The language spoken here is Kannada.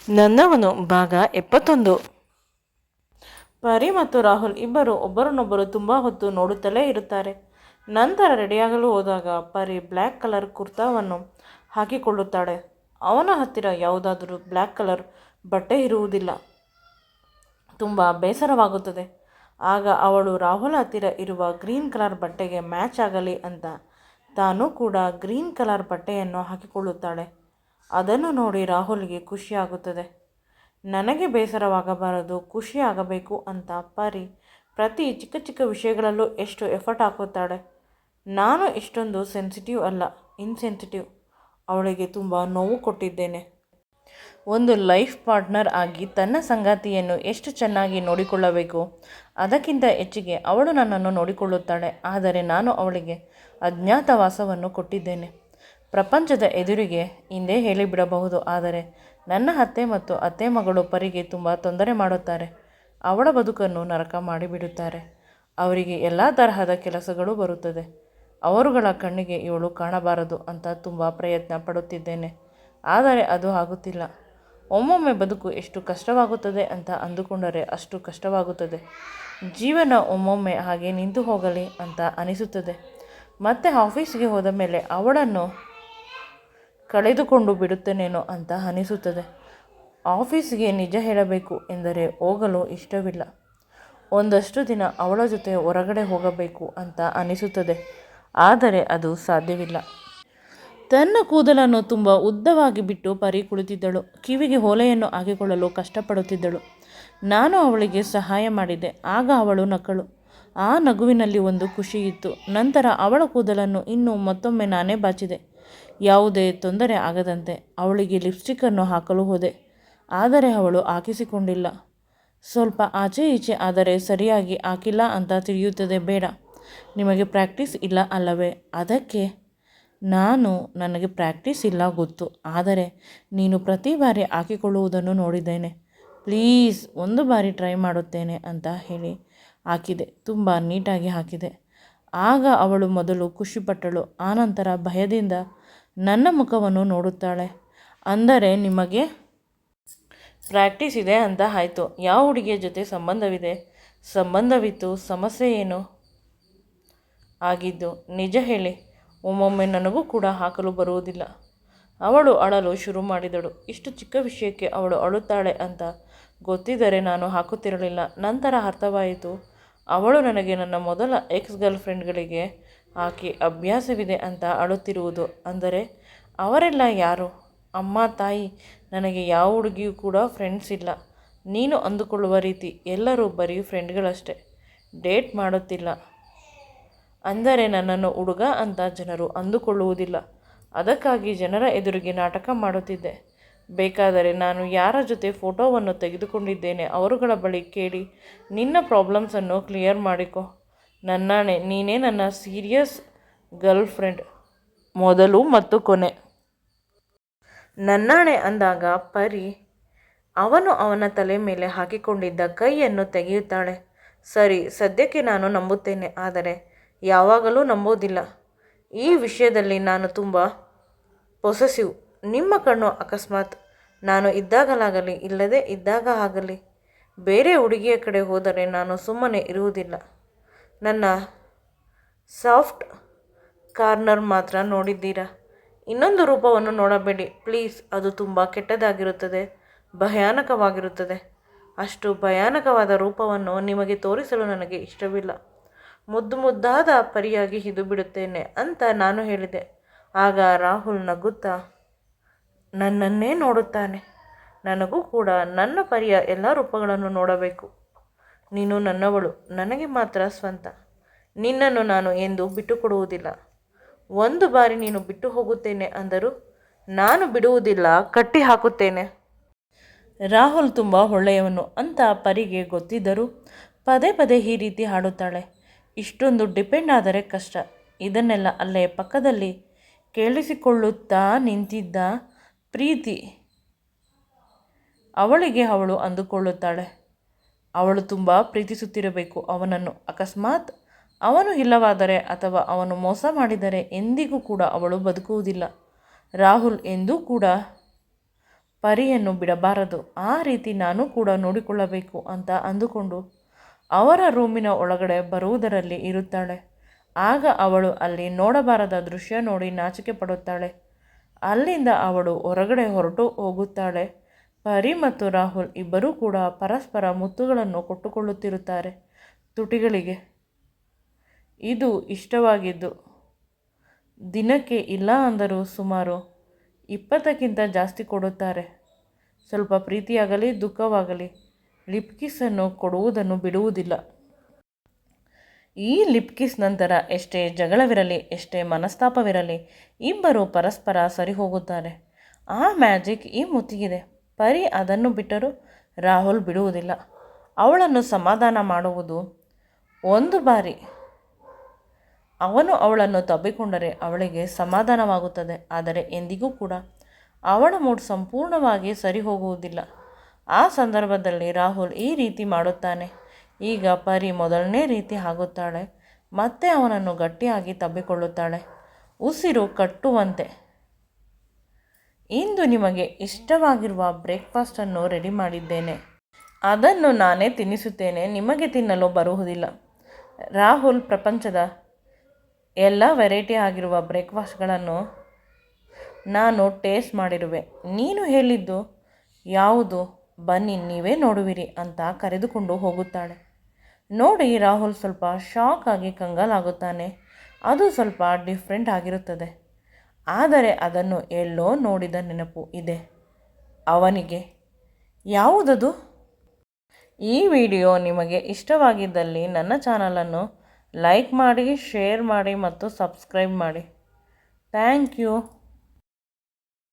ನನ್ನವನು ಭಾಗ 71. ಪರಿ ಮತ್ತು ರಾಹುಲ್ ಇಬ್ಬರು ಒಬ್ಬರನ್ನೊಬ್ಬರು ತುಂಬ ಹೊತ್ತು ನೋಡುತ್ತಲೇ ಇರುತ್ತಾರೆ. ನಂತರ ರೆಡಿಯಾಗಲು ಹೋದಾಗ ಪರಿ ಬ್ಲ್ಯಾಕ್ ಕಲರ್ ಕುರ್ತಾವನ್ನು ಹಾಕಿಕೊಳ್ಳುತ್ತಾಳೆ. ಅವನ ಹತ್ತಿರ ಯಾವುದಾದರೂ ಬ್ಲ್ಯಾಕ್ ಕಲರ್ ಬಟ್ಟೆ ಇರುವುದಿಲ್ಲ. ತುಂಬ ಬೇಸರವಾಗುತ್ತದೆ. ಆಗ ಅವಳು ರಾಹುಲ್ ಹತ್ತಿರ ಇರುವ ಗ್ರೀನ್ ಕಲರ್ ಬಟ್ಟೆಗೆ ಮ್ಯಾಚ್ ಆಗಲಿ ಅಂತ ತಾನೂ ಕೂಡ ಗ್ರೀನ್ ಕಲರ್ ಬಟ್ಟೆಯನ್ನು ಹಾಕಿಕೊಳ್ಳುತ್ತಾಳೆ. ಅದನ್ನು ನೋಡಿ ರಾಹುಲ್ಗೆ ಖುಷಿಯಾಗುತ್ತದೆ. ನನಗೆ ಬೇಸರವಾಗಬಾರದು, ಖುಷಿಯಾಗಬೇಕು ಅಂತ ಪರಿ ಪ್ರತಿ ಚಿಕ್ಕ ಚಿಕ್ಕ ವಿಷಯಗಳಲ್ಲೂ ಎಷ್ಟು ಎಫರ್ಟ್ ಹಾಕುತ್ತಾಳೆ. ನಾನು ಇಷ್ಟೊಂದು ಸೆನ್ಸಿಟಿವ್ ಅಲ್ಲ, ಇನ್ಸೆನ್ಸಿಟಿವ್. ಅವಳಿಗೆ ತುಂಬ ನೋವು ಕೊಟ್ಟಿದ್ದೇನೆ. ಒಂದು ಲೈಫ್ ಪಾರ್ಟ್ನರ್ ಆಗಿ ತನ್ನ ಸಂಗಾತಿಯನ್ನು ಎಷ್ಟು ಚೆನ್ನಾಗಿ ನೋಡಿಕೊಳ್ಳಬೇಕು, ಅದಕ್ಕಿಂತ ಹೆಚ್ಚಿಗೆ ಅವಳು ನನ್ನನ್ನು ನೋಡಿಕೊಳ್ಳುತ್ತಾಳೆ. ಆದರೆ ನಾನು ಅವಳಿಗೆ ಅಜ್ಞಾತವಾಸವನ್ನು ಕೊಟ್ಟಿದ್ದೇನೆ. ಪ್ರಪಂಚದ ಎದುರಿಗೆ ಹಿಂದೆ ಹೇಳಿಬಿಡಬಹುದು. ಆದರೆ ನನ್ನ ಅತ್ತೆ ಮತ್ತು ಅತ್ತೆ ಮಗಳು ಪರಿಗೆ ತುಂಬ ತೊಂದರೆ ಮಾಡುತ್ತಾರೆ. ಅವಳ ಬದುಕನ್ನು ನರಕ ಮಾಡಿಬಿಡುತ್ತಾರೆ. ಅವರಿಗೆ ಎಲ್ಲ ತರಹದ ಕೆಲಸಗಳು ಬರುತ್ತದೆ. ಅವರುಗಳ ಕಣ್ಣಿಗೆ ಇವಳು ಕಾಣಬಾರದು ಅಂತ ತುಂಬ ಪ್ರಯತ್ನ ಪಡುತ್ತಿದ್ದೇನೆ. ಆದರೆ ಅದು ಆಗುತ್ತಿಲ್ಲ. ಒಮ್ಮೊಮ್ಮೆ ಬದುಕು ಎಷ್ಟು ಕಷ್ಟವಾಗುತ್ತದೆ ಅಂತ ಅಂದುಕೊಂಡರೆ ಅಷ್ಟು ಕಷ್ಟವಾಗುತ್ತದೆ. ಜೀವನ ಒಮ್ಮೊಮ್ಮೆ ಹಾಗೆ ನಿಂತು ಹೋಗಲಿ ಅಂತ ಅನಿಸುತ್ತದೆ. ಮತ್ತೆ ಆಫೀಸ್ಗೆ ಹೋದ ಮೇಲೆ ಅವಳನ್ನು ಕಳೆದುಕೊಂಡು ಬಿಡುತ್ತೇನೇನೋ ಅಂತ ಅನಿಸುತ್ತದೆ. ಆಫೀಸ್ಗೆ ನಿಜ ಹೇಳಬೇಕು ಎಂದರೆ ಹೋಗಲು ಇಷ್ಟವಿಲ್ಲ. ಒಂದಷ್ಟು ದಿನ ಅವಳ ಜೊತೆ ಹೊರಗಡೆ ಹೋಗಬೇಕು ಅಂತ ಅನಿಸುತ್ತದೆ. ಆದರೆ ಅದು ಸಾಧ್ಯವಿಲ್ಲ. ತನ್ನ ಕೂದಲನ್ನು ತುಂಬ ಉದ್ದವಾಗಿ ಬಿಟ್ಟು ಪರಿ ಕುಳಿತಿದ್ದಳು. ಕಿವಿಗೆ ಓಲೆಯನ್ನು ಹಾಕಿಕೊಳ್ಳಲು ಕಷ್ಟಪಡುತ್ತಿದ್ದಳು. ನಾನು ಅವಳಿಗೆ ಸಹಾಯ ಮಾಡಿದೆ. ಆಗ ಅವಳು ನಕ್ಕಳು. ಆ ನಗುವಿನಲ್ಲಿ ಒಂದು ಖುಷಿ ಇತ್ತು. ನಂತರ ಅವಳ ಕೂದಲನ್ನು ಇನ್ನೂ ಮತ್ತೊಮ್ಮೆ ನಾನೇ ಬಾಚಿದೆ. ಯಾವುದೇ ತೊಂದರೆ ಆಗದಂತೆ ಅವಳಿಗೆ ಲಿಪ್ಸ್ಟಿಕ್ಕನ್ನು ಹಾಕಲು ಹೋದೆ. ಆದರೆ ಅವಳು ಹಾಕಿಸಿಕೊಂಡಿಲ್ಲ. ಸ್ವಲ್ಪ ಆಚೆ ಈಚೆ ಆದರೆ ಸರಿಯಾಗಿ ಹಾಕಿಲ್ಲ ಅಂತ ತಿಳಿಯುತ್ತದೆ. ಬೇಡ, ನಿಮಗೆ ಪ್ರಾಕ್ಟೀಸ್ ಇಲ್ಲ ಅಲ್ಲವೇ? ಅದಕ್ಕೆ ನನಗೆ ಪ್ರಾಕ್ಟೀಸ್ ಇಲ್ಲ ಗೊತ್ತು. ಆದರೆ ನೀನು ಪ್ರತಿ ಬಾರಿ ಹಾಕಿಕೊಳ್ಳುವುದನ್ನು ನೋಡಿದ್ದೇನೆ. ಪ್ಲೀಸ್ ಒಂದು ಬಾರಿ ಟ್ರೈ ಮಾಡುತ್ತೇನೆ ಅಂತ ಹೇಳಿ ಹಾಕಿದೆ. ತುಂಬ ನೀಟಾಗಿ ಹಾಕಿದೆ. ಆಗ ಅವಳು ಮೊದಲು ಖುಷಿಪಟ್ಟಳು. ಆನಂತರ ಭಯದಿಂದ ನನ್ನ ಮುಖವನ್ನು ನೋಡುತ್ತಾಳೆ. ಅಂದರೆ ನಿಮಗೆ ಪ್ರಾಕ್ಟೀಸ್ ಇದೆ ಅಂತ ಆಯಿತು. ಯಾವ ಹುಡುಗಿಯ ಜೊತೆ ಸಂಬಂಧವಿದೆ? ಸಂಬಂಧವಿತ್ತು. ಸಮಸ್ಯೆ ಏನು ಆಗಿದ್ದು? ನಿಜ ಹೇಳಿ. ಒಮ್ಮೊಮ್ಮೆ ನನಗೂ ಕೂಡ ಹಾಕಲು ಬರುವುದಿಲ್ಲ. ಅವಳು ಅಳಲು ಶುರು ಮಾಡಿದಳು. ಇಷ್ಟು ಚಿಕ್ಕ ವಿಷಯಕ್ಕೆ ಅವಳು ಅಳುತ್ತಾಳೆ ಅಂತ ಗೊತ್ತಿದ್ದರೆ ನಾನು ಹಾಕುತ್ತಿರಲಿಲ್ಲ. ನಂತರ ಅರ್ಥವಾಯಿತು, ಅವಳು ನನಗೆ ನನ್ನ ಮೊದಲ ಎಕ್ಸ್ ಗರ್ಲ್ಫ್ರೆಂಡ್ಗಳಿಗೆ ಹಾಕಿ ಅಭ್ಯಾಸವಿದೆ ಅಂತ ಅಳುತ್ತಿರುವುದು. ಅಂದರೆ ಅವರೆಲ್ಲ ಯಾರು? ಅಮ್ಮ, ತಾಯಿ. ನನಗೆ ಯಾವ ಹುಡುಗಿಯೂ ಕೂಡ ಫ್ರೆಂಡ್ಸ್ ಇಲ್ಲ. ನೀನು ಅಂದುಕೊಳ್ಳುವ ರೀತಿ ಎಲ್ಲರೂ ಬರೀ ಫ್ರೆಂಡ್ಗಳಷ್ಟೇ, ಡೇಟ್ ಮಾಡುತ್ತಿಲ್ಲ. ಅಂದರೆ ನನ್ನನ್ನು ಹುಡುಗ ಅಂತ ಜನರು ಅಂದುಕೊಳ್ಳುವುದಿಲ್ಲ. ಅದಕ್ಕಾಗಿ ಜನರ ಎದುರಿಗೆ ನಾಟಕ ಮಾಡುತ್ತಿದ್ದೆ. ಬೇಕಾದರೆ ನಾನು ಯಾರ ಜೊತೆ ಫೋಟೋವನ್ನು ತೆಗೆದುಕೊಂಡಿದ್ದೇನೆ ಅವರುಗಳ ಬಳಿ ಕೇಳಿ ನಿನ್ನ ಪ್ರಾಬ್ಲಮ್ಸನ್ನು ಕ್ಲಿಯರ್ ಮಾಡಿಕೊ. ನನ್ನಾಣೆ, ನೀನೇ ನನ್ನ ಸೀರಿಯಸ್ ಗರ್ಲ್ಫ್ರೆಂಡ್, ಮೊದಲು ಮತ್ತು ಕೊನೆ. ನನ್ನಾಣೆ ಅಂದಾಗ ಪರಿ ಅವನು ಅವನ ತಲೆ ಮೇಲೆ ಹಾಕಿಕೊಂಡಿದ್ದ ಕೈಯನ್ನು ತೆಗೆಯುತ್ತಾಳೆ. ಸರಿ, ಸದ್ಯಕ್ಕೆ ನಾನು ನಂಬುತ್ತೇನೆ. ಆದರೆ ಯಾವಾಗಲೂ ನಂಬೋದಿಲ್ಲ. ಈ ವಿಷಯದಲ್ಲಿ ನಾನು ತುಂಬ ಪೊಸೆಸಿವ್. ನಿಮ್ಮ ಕಣ್ಣು ಅಕಸ್ಮಾತ್ ನಾನು ಇದ್ದಾಗಲಾಗಲಿ ಇಲ್ಲದೇ ಇದ್ದಾಗ ಆಗಲಿ ಬೇರೆ ಹುಡುಗಿಯ ಕಡೆ ಹೋದರೆ ನಾನು ಸುಮ್ಮನೆ ಇರುವುದಿಲ್ಲ. ನನ್ನ ಸಾಫ್ಟ್ ಕಾರ್ನರ್ ಮಾತ್ರ ನೋಡಿದ್ದೀರಾ. ಇನ್ನೊಂದು ರೂಪವನ್ನು ನೋಡಬೇಡಿ ಪ್ಲೀಸ್. ಅದು ತುಂಬ ಕೆಟ್ಟದಾಗಿರುತ್ತದೆ, ಭಯಾನಕವಾಗಿರುತ್ತದೆ. ಅಷ್ಟು ಭಯಾನಕವಾದ ರೂಪವನ್ನು ನಿಮಗೆ ತೋರಿಸಲು ನನಗೆ ಇಷ್ಟವಿಲ್ಲ. ಮುದ್ದು ಮುದ್ದಾದ ಪರಿಯಾಗಿ ಇದ್ದು ಬಿಡುತ್ತೇನೆ ಅಂತ ನಾನು ಹೇಳಿದೆ. ಆಗ ರಾಹುಲ್ ನಗುತ್ತಾ ನನ್ನನ್ನೇ ನೋಡುತ್ತಾನೆ. ನನಗೂ ಕೂಡ ನನ್ನ ಪರಿಯ ಎಲ್ಲ ರೂಪಗಳನ್ನು ನೋಡಬೇಕು. ನೀನು ನನ್ನವಳು, ನನಗೆ ಮಾತ್ರ ಸ್ವಂತ. ನಿನ್ನನ್ನು ನಾನು ಎಂದು ಬಿಟ್ಟುಕೊಡುವುದಿಲ್ಲ. ಒಂದು ಬಾರಿ ನೀನು ಬಿಟ್ಟು ಹೋಗುತ್ತೇನೆ ಅಂದರೂ ನಾನು ಬಿಡುವುದಿಲ್ಲ, ಕಟ್ಟಿ ಹಾಕುತ್ತೇನೆ. ರಾಹುಲ್ ತುಂಬ ಒಳ್ಳೆಯವನು ಅಂತ ಪರಿಗೆ ಗೊತ್ತಿದ್ದರೂ ಪದೇ ಪದೇ ಈ ರೀತಿ ಹಾಡುತ್ತಾಳೆ. ಇಷ್ಟೊಂದು ಡಿಪೆಂಡ್ ಆದರೆ ಕಷ್ಟ. ಇದನ್ನೆಲ್ಲ ಅಲ್ಲೇ ಪಕ್ಕದಲ್ಲಿ ಕೇಳಿಸಿಕೊಳ್ಳುತ್ತಾ ನಿಂತಿದ್ದ ಪ್ರೀತಿ ಅವಳಿಗೆ ಅವಳು ಅಂದುಕೊಳ್ಳುತ್ತಾಳೆ. ಅವಳು ತುಂಬ ಪ್ರೀತಿಸುತ್ತಿರಬೇಕು ಅವನನ್ನು. ಅಕಸ್ಮಾತ್ ಅವನು ಇಲ್ಲವಾದರೆ ಅಥವಾ ಅವನು ಮೋಸ ಮಾಡಿದರೆ ಎಂದಿಗೂ ಕೂಡ ಅವಳು ಬದುಕುವುದಿಲ್ಲ. ರಾಹುಲ್ ಎಂದೂ ಕೂಡ ಪರಿಯನ್ನು ಬಿಡಬಾರದು, ಆ ರೀತಿ ನಾನು ಕೂಡ ನೋಡಿಕೊಳ್ಳಬೇಕು ಅಂತ ಅಂದುಕೊಂಡು ಅವರ ರೂಮಿನ ಒಳಗಡೆ ಬರುವುದರಲ್ಲಿ ಇರುತ್ತಾಳೆ. ಆಗ ಅವಳು ಅಲ್ಲಿ ನೋಡಬಾರದ ದೃಶ್ಯ ನೋಡಿ ನಾಚಿಕೆ ಪಡುತ್ತಾಳೆ. ಅಲ್ಲಿಂದ ಅವಳು ಹೊರಗಡೆ ಹೊರಟು ಹೋಗುತ್ತಾಳೆ. ಪರಿ ಮತ್ತು ರಾಹುಲ್ ಇಬ್ಬರೂ ಕೂಡ ಪರಸ್ಪರ ಮುತ್ತುಗಳನ್ನು ಕೊಟ್ಟುಕೊಳ್ಳುತ್ತಿರುತ್ತಾರೆ ತುಟಿಗಳಿಗೆ. ಇದು ಇಷ್ಟವಾಗಿದ್ದು ದಿನಕ್ಕೆ ಇಲ್ಲ ಅಂದರೂ ಸುಮಾರು 20ಕ್ಕಿಂತ ಜಾಸ್ತಿ ಕೊಡುತ್ತಾರೆ. ಸ್ವಲ್ಪ ಪ್ರೀತಿಯಾಗಲಿ ದುಃಖವಾಗಲಿ ಲಿಪ್ ಕಿಸ್ಸನ್ನು ಕೊಡುವುದನ್ನು ಬಿಡುವುದಿಲ್ಲ. ಈ ಲಿಪ್ ಕಿಸ್ ನಂತರ ಎಷ್ಟೇ ಜಗಳವಿರಲಿ, ಎಷ್ಟೇ ಮನಸ್ತಾಪವಿರಲಿ, ಇಬ್ಬರು ಪರಸ್ಪರ ಸರಿ ಹೋಗುತ್ತಾರೆ. ಆ ಮ್ಯಾಜಿಕ್ ಈ ಮುತ್ತಿಗಿದೆ. ಪರಿ ಅದನ್ನು ಬಿಟ್ಟರೂ ರಾಹುಲ್ ಬಿಡುವುದಿಲ್ಲ. ಅವಳನ್ನು ಸಮಾಧಾನ ಮಾಡುವುದು. ಒಂದು ಬಾರಿ ಅವನು ಅವಳನ್ನು ತಬ್ಬಿಕೊಂಡರೆ ಅವಳಿಗೆ ಸಮಾಧಾನವಾಗುತ್ತದೆ. ಆದರೆ ಎಂದಿಗೂ ಕೂಡ ಅವಳ ಮೂಡ್ ಸಂಪೂರ್ಣವಾಗಿ ಸರಿ ಹೋಗುವುದಿಲ್ಲ. ಆ ಸಂದರ್ಭದಲ್ಲಿ ರಾಹುಲ್ ಈ ರೀತಿ ಮಾಡುತ್ತಾನೆ. ಈಗ ಪರಿ ಮೊದಲನೇ ರೀತಿ ಆಗುತ್ತಾಳೆ. ಮತ್ತೆ ಅವನನ್ನು ಗಟ್ಟಿಯಾಗಿ ತಬ್ಬಿಕೊಳ್ಳುತ್ತಾಳೆ, ಉಸಿರು ಕಟ್ಟುವಂತೆ. ಇಂದು ನಿಮಗೆ ಇಷ್ಟವಾಗಿರುವ ಬ್ರೇಕ್ಫಾಸ್ಟನ್ನು ರೆಡಿ ಮಾಡಿದ್ದೇನೆ. ಅದನ್ನು ನಾನೇ ತಿನ್ನಿಸುತ್ತೇನೆ, ನಿಮಗೆ ತಿನ್ನಲು ಬರುವುದಿಲ್ಲ. ರಾಹುಲ್ ಪ್ರಪಂಚದ ಎಲ್ಲ ವೆರೈಟಿ ಆಗಿರುವ ಬ್ರೇಕ್ಫಾಸ್ಟ್ಗಳನ್ನು ನಾನು ಟೇಸ್ಟ್ ಮಾಡಿರುವೆ. ನೀನು ಹೇಳಿದ್ದು ಯಾವುದು, ಬನ್ನಿ ನೀವೇ ನೋಡುವಿರಿ ಅಂತ ಕರೆದುಕೊಂಡು ಹೋಗುತ್ತಾಳೆ. ನೋಡಿ ರಾಹುಲ್ ಸ್ವಲ್ಪ ಶಾಕ್ ಆಗಿ ಕಂಗಾಲಾಗುತ್ತಾನೆ. ಅದು ಸ್ವಲ್ಪ ಡಿಫ್ರೆಂಟ್ ಆಗಿರುತ್ತದೆ. ಆದರೆ ಅದನ್ನು ಎಲ್ಲೋ ನೋಡಿದ ನೆನಪು ಇದೆ ಅವನಿಗೆ. ಯಾವುದದು? ಈ ವಿಡಿಯೋ ನಿಮಗೆ ಇಷ್ಟವಾಗಿದ್ದಲ್ಲಿ ನನ್ನ ಚಾನಲನ್ನು ಲೈಕ್ ಮಾಡಿ, ಶೇರ್ ಮಾಡಿ ಮತ್ತು ಸಬ್ಸ್ಕ್ರೈಬ್ ಮಾಡಿ. Thank you.